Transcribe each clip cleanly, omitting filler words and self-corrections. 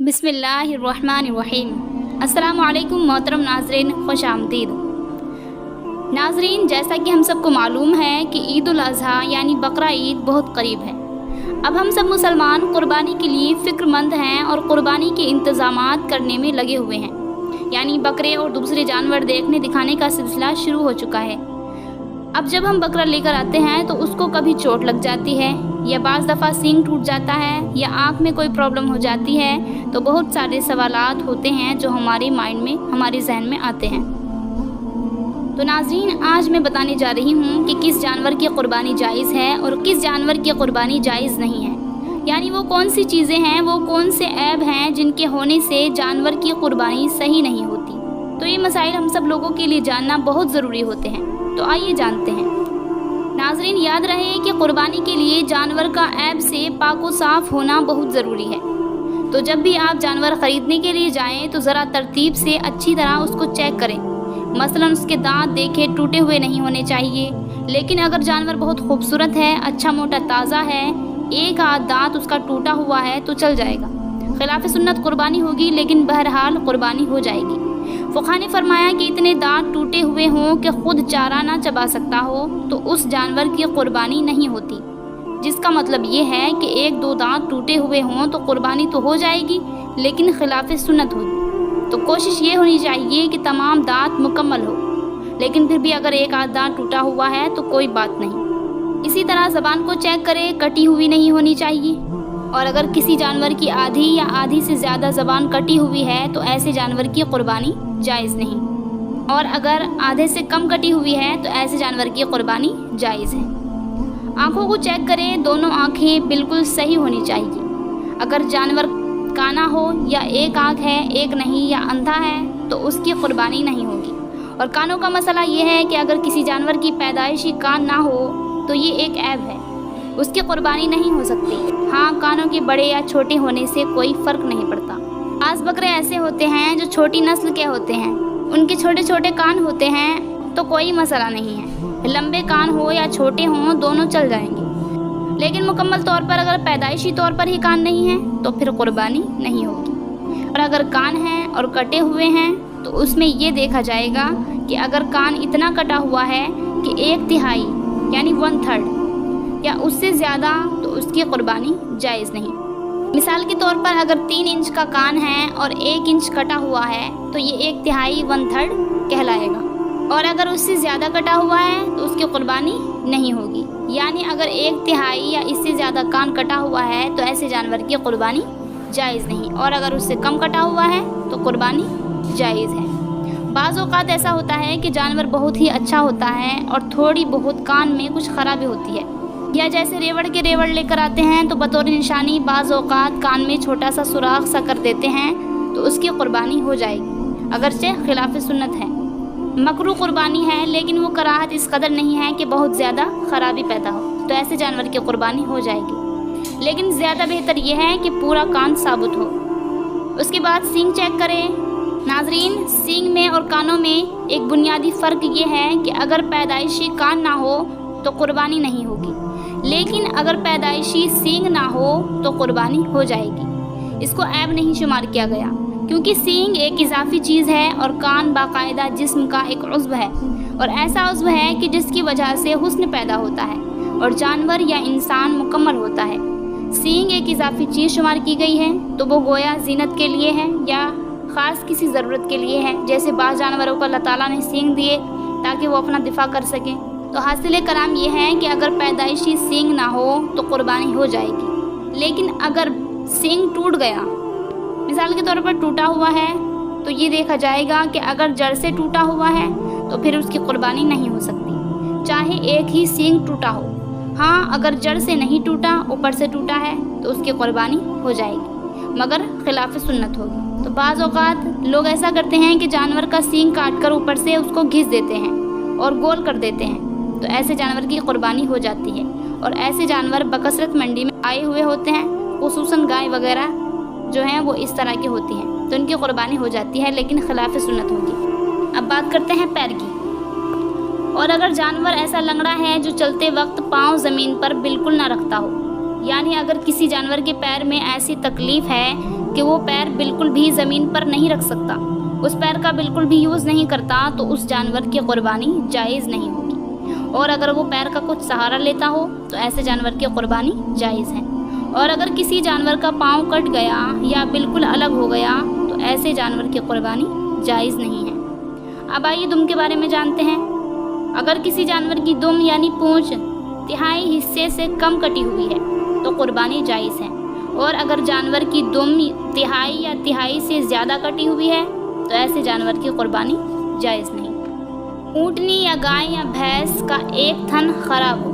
बिस्मिल्लाहिर्रहमानिर्रहीम। अस्सलामु अलैकुम मोहतरम नाज़रीन, खुश आमदीद। नाज़रीन, जैसा कि हम सबको मालूम है कि ईद उल अज़हा यानी बकरा ईद बहुत करीब है। अब हम सब मुसलमान कुर्बानी के लिए फ़िक्रमंद हैं और कुर्बानी के इंतज़ामात करने में लगे हुए हैं, यानी बकरे और दूसरे जानवर देखने दिखाने का सिलसिला शुरू हो चुका है। अब जब हम बकरा लेकर आते हैं तो उसको कभी चोट लग जाती है या बाज़ दफ़ा सींग टूट जाता है या आँख में कोई प्रॉब्लम हो जाती है, तो बहुत सारे सवालात होते हैं जो हमारे माइंड में, हमारे जहन में आते हैं। तो नाज़रीन, आज मैं बताने जा रही हूँ कि किस जानवर की कुर्बानी जायज़ है और किस जानवर की कुर्बानी जायज़ नहीं है, यानी वो कौन सी चीज़ें हैं, वो कौन से ऐब हैं जिनके होने से जानवर की कुर्बानी सही नहीं होती। तो ये मसाइल हम सब लोगों के लिए जानना बहुत ज़रूरी होते हैं। तो आइए जानते हैं। नाज़रीन, याद रहे कि कुर्बानी के लिए जानवर का ऐब से पाक व साफ़ होना बहुत ज़रूरी है। तो जब भी आप जानवर ख़रीदने के लिए जाएं तो ज़रा तरतीब से अच्छी तरह उसको चेक करें। मसलन उसके दांत देखें, टूटे हुए नहीं होने चाहिए। लेकिन अगर जानवर बहुत खूबसूरत है, अच्छा मोटा ताज़ा है, एक आध दांत उसका टूटा हुआ है तो चल जाएगा। खिलाफ सुन्नत कुर्बानी होगी, लेकिन बहरहाल कुर्बानी हो जाएगी। फ़ुक़हा ने फरमाया कि इतने दांत टूटे हुए हों कि खुद चारा ना चबा सकता हो तो उस जानवर की कुर्बानी नहीं होती, जिसका मतलब ये है कि एक दो दांत टूटे हुए हों तो कुर्बानी तो हो जाएगी, लेकिन खिलाफ सुन्नत होगी। तो कोशिश ये होनी चाहिए कि तमाम दांत मुकम्मल हो, लेकिन फिर भी अगर एक आध दांत टूटा हुआ है तो कोई बात नहीं। इसी तरह ज़बान को चेक करें, कटी हुई नहीं होनी चाहिए। और अगर किसी जानवर की आधी या आधी से ज़्यादा ज़बान कटी हुई है तो ऐसे जानवर की कुर्बानी जायज़ नहीं, और अगर आधे से कम कटी हुई है तो ऐसे जानवर की कुर्बानी जायज़ है। आँखों को चेक करें, दोनों आँखें बिल्कुल सही होनी चाहिए। अगर जानवर काना हो या एक आँख है एक नहीं या अंधा है तो उसकी कुर्बानी नहीं होगी। और कानों का मसला ये है कि अगर किसी जानवर की पैदाइशी कान ना हो तो ये एक ऐब है, उसकी कुर्बानी नहीं हो सकती। हाँ, कानों के बड़े या छोटे होने से कोई फ़र्क नहीं पड़ता। आज बकरे ऐसे होते हैं जो छोटी नस्ल के होते हैं, उनके छोटे छोटे कान होते हैं तो कोई मसला नहीं है। लंबे कान हो या छोटे हों, दोनों चल जाएंगे। लेकिन मुकम्मल तौर पर अगर पैदाइशी तौर पर ही कान नहीं है तो फिर कुर्बानी नहीं होगी। और अगर कान हैं और कटे हुए हैं तो उसमें ये देखा जाएगा कि अगर कान इतना कटा हुआ है कि 1/3 यानी 1/3 या उससे ज़्यादा तो उसकी कुर्बानी जायज़ नहीं। मिसाल के तौर पर अगर 3 इंच का कान है और 1 इंच कटा हुआ है तो ये 1/3 1/3 कहलाएगा। और अगर उससे ज़्यादा कटा हुआ है तो उसकी कुर्बानी नहीं होगी, यानी अगर 1/3 या इससे ज़्यादा कान कटा हुआ है तो ऐसे जानवर की कुर्बानी जायज़ नहीं, और अगर उससे कम कटा हुआ है तो कुर्बानी जायज़ है। बाज़ औक़ात ऐसा होता है कि जानवर बहुत ही अच्छा होता है और थोड़ी बहुत कान में कुछ ख़राबी होती है, या जैसे रेवड़ के रेवड़ लेकर आते हैं तो बतौर निशानी बाज़ औक़ात कान में छोटा सा सुराख सा कर देते हैं तो उसकी कुर्बानी हो जाएगी, अगरचे खिलाफ सुन्नत है। मकरू कुर्बानी है, लेकिन वो कराहत इस कदर नहीं है कि बहुत ज़्यादा ख़राबी पैदा हो, तो ऐसे जानवर की कुर्बानी हो जाएगी। लेकिन ज़्यादा बेहतर यह है कि पूरा कान साबुत हो। उसके बाद सींग चेक करें। नाज़रीन, सींग में और कानों में एक बुनियादी फ़र्क ये है कि अगर पैदाइशी कान ना हो तो कुर्बानी नहीं होगी, लेकिन अगर पैदाइशी सींग ना हो तो कुर्बानी हो जाएगी। इसको ऐब नहीं शुमार किया गया, क्योंकि सींग एक इजाफी चीज़ है और कान बाकायदा जिस्म का एक उज़्व है, और ऐसा उज़्व है कि जिसकी वजह से हुस्न पैदा होता है और जानवर या इंसान मुकम्मल होता है। सींग एक इजाफी चीज़ शुमार की गई है तो वो गोया ज़ीनत के लिए है या ख़ास किसी ज़रूरत के लिए है। जैसे बाज़ जानवरों को अल्लाह ताला ने सींग दिए ताकि वो अपना दिफा कर सकें। तो हासिल कलाम ये है कि अगर पैदाइशी सींग ना हो तो कुर्बानी हो जाएगी। लेकिन अगर सींग टूट गया, मिसाल के तौर पर टूटा हुआ है, तो ये देखा जाएगा कि अगर जड़ से टूटा हुआ है तो फिर उसकी कुर्बानी नहीं हो सकती, चाहे एक ही सींग टूटा हो। हाँ, अगर जड़ से नहीं टूटा, ऊपर से टूटा है तो उसकी कुर्बानी हो जाएगी, मगर खिलाफ सुन्नत होगी। तो बाज़ औक़ात लोग ऐसा करते हैं कि जानवर का सींग काट कर ऊपर से उसको घिस देते हैं और गोल कर देते हैं, तो ऐसे जानवर की कुर्बानी हो जाती है। और ऐसे जानवर बकसरत मंडी में आए हुए होते हैं, खुसूसन गाय वगैरह जो हैं वो इस तरह की होती हैं, तो उनकी कुर्बानी हो जाती है, लेकिन खिलाफ सुन्नत होगी। अब बात करते हैं पैर की। और अगर जानवर ऐसा लंगड़ा है जो चलते वक्त पाँव ज़मीन पर बिल्कुल ना रखता हो, यानी अगर किसी जानवर के पैर में ऐसी तकलीफ़ है کہ وہ پیر بالکل بھی زمین پر نہیں رکھ سکتا، اس پیر کا بالکل بھی یوز نہیں کرتا، تو اس جانور کی قربانی جائز نہیں ہوگی۔ اور اگر وہ پیر کا کچھ سہارا لیتا ہو تو ایسے جانور کی قربانی جائز ہے۔ اور اگر کسی جانور کا پاؤں کٹ گیا یا بالکل الگ ہو گیا تو ایسے جانور کی قربانی جائز نہیں ہے۔ اب آئیے دم کے بارے میں جانتے ہیں۔ اگر کسی جانور کی دم یعنی پونچھ تہائی حصے سے کم کٹی ہوئی ہے تو قربانی جائز ہے، اور اگر جانور کی دم تہائی یا تہائی سے زیادہ کٹی ہوئی ہے تو ایسے جانور کی قربانی جائز نہیں۔ اونٹنی یا گائے یا بھینس کا ایک تھن خراب ہو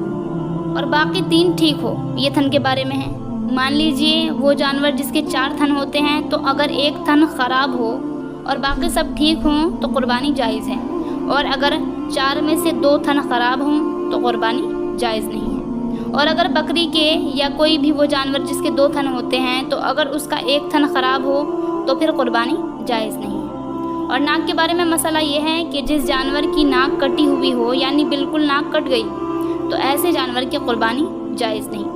اور باقی 3 ٹھیک ہو، یہ تھن کے بارے میں ہے۔ مان لیجئے وہ جانور جس کے 4 تھن ہوتے ہیں، تو اگر ایک تھن خراب ہو اور باقی سب ٹھیک ہوں تو قربانی جائز ہے، اور اگر 4 میں سے 2 تھن خراب ہوں تو قربانی جائز نہیں ہے۔ اور اگر بکری کے یا کوئی بھی وہ جانور جس کے 2 تھن ہوتے ہیں، تو اگر اس کا ایک تھن خراب ہو تو پھر قربانی جائز نہیں ہے۔ اور ناک کے بارے میں مسئلہ یہ ہے کہ جس جانور کی ناک کٹی ہوئی ہو یعنی بالکل ناک کٹ گئی تو ایسے جانور کی قربانی جائز نہیں۔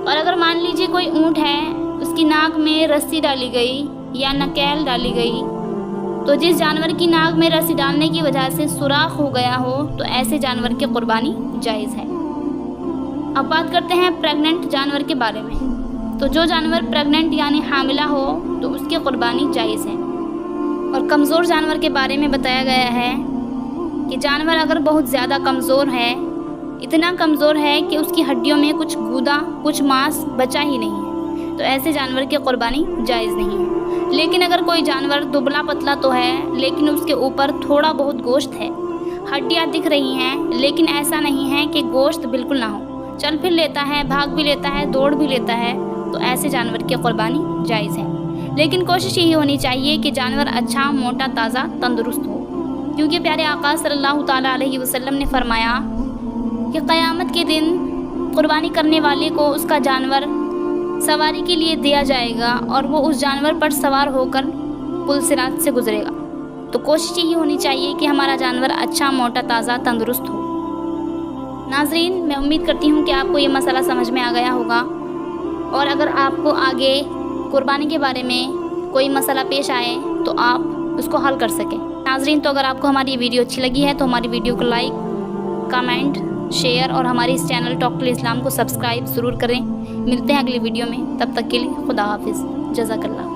اور اگر مان لیجئے کوئی اونٹ ہے، اس کی ناک میں رسی ڈالی گئی یا نکیل ڈالی گئی، تو جس جانور کی ناک میں رسی ڈالنے کی وجہ سے سوراخ ہو گیا ہو تو ایسے جانور کی قربانی جائز ہے۔ اب بات کرتے ہیں پریگننٹ جانور کے بارے میں۔ تو جو جانور پریگننٹ یعنی حاملہ ہو تو اس کی قربانی جائز ہے۔ اور کمزور جانور کے بارے میں بتایا گیا ہے کہ جانور اگر بہت زیادہ کمزور ہے، اتنا کمزور ہے کہ اس کی ہڈیوں میں کچھ گودا کچھ ماس بچا ہی نہیں ہے، تو ایسے جانور کی قربانی جائز نہیں ہے۔ لیکن اگر کوئی جانور دبلا پتلا تو ہے لیکن اس کے اوپر تھوڑا بہت گوشت ہے، ہڈیاں دکھ رہی ہیں لیکن ایسا نہیں ہے کہ گوشت بالکل نہ ہو، چل پھر لیتا ہے، بھاگ بھی لیتا ہے، دوڑ بھی لیتا ہے، تو ایسے جانور کی قربانی جائز ہے۔ لیکن کوشش یہی ہونی چاہیے کہ جانور اچھا، موٹا، تازہ، تندرست ہو، کیونکہ پیارے آقا صلی اللہ تعالیٰ علیہ وسلم نے فرمایا کہ قیامت کے دن قربانی کرنے والے کو اس کا جانور سواری کے لیے دیا جائے گا اور وہ اس جانور پر سوار ہو کر پل صراط سے گزرے گا۔ تو کوشش یہی ہونی چاہیے کہ ہمارا جانور اچھا، موٹا، تازہ، تندرست ہو۔ ناظرین، میں امید کرتی ہوں کہ آپ کو یہ مسئلہ سمجھ میں آ گیا ہوگا، اور اگر آپ کو آگے قربانی کے بارے میں کوئی مسئلہ پیش آئے تو آپ اس کو حل کر سکیں۔ ناظرین، تو اگر آپ کو ہماری ویڈیو اچھی لگی ہے تو ہماری ویڈیو کو لائک، کمنٹ، شیئر اور ہمارے اس چینل ٹاک ٹو اسلام کو سبسکرائب ضرور کریں۔ ملتے ہیں اگلی ویڈیو میں، تب تک کے لیے خدا حافظ، جزاک اللہ۔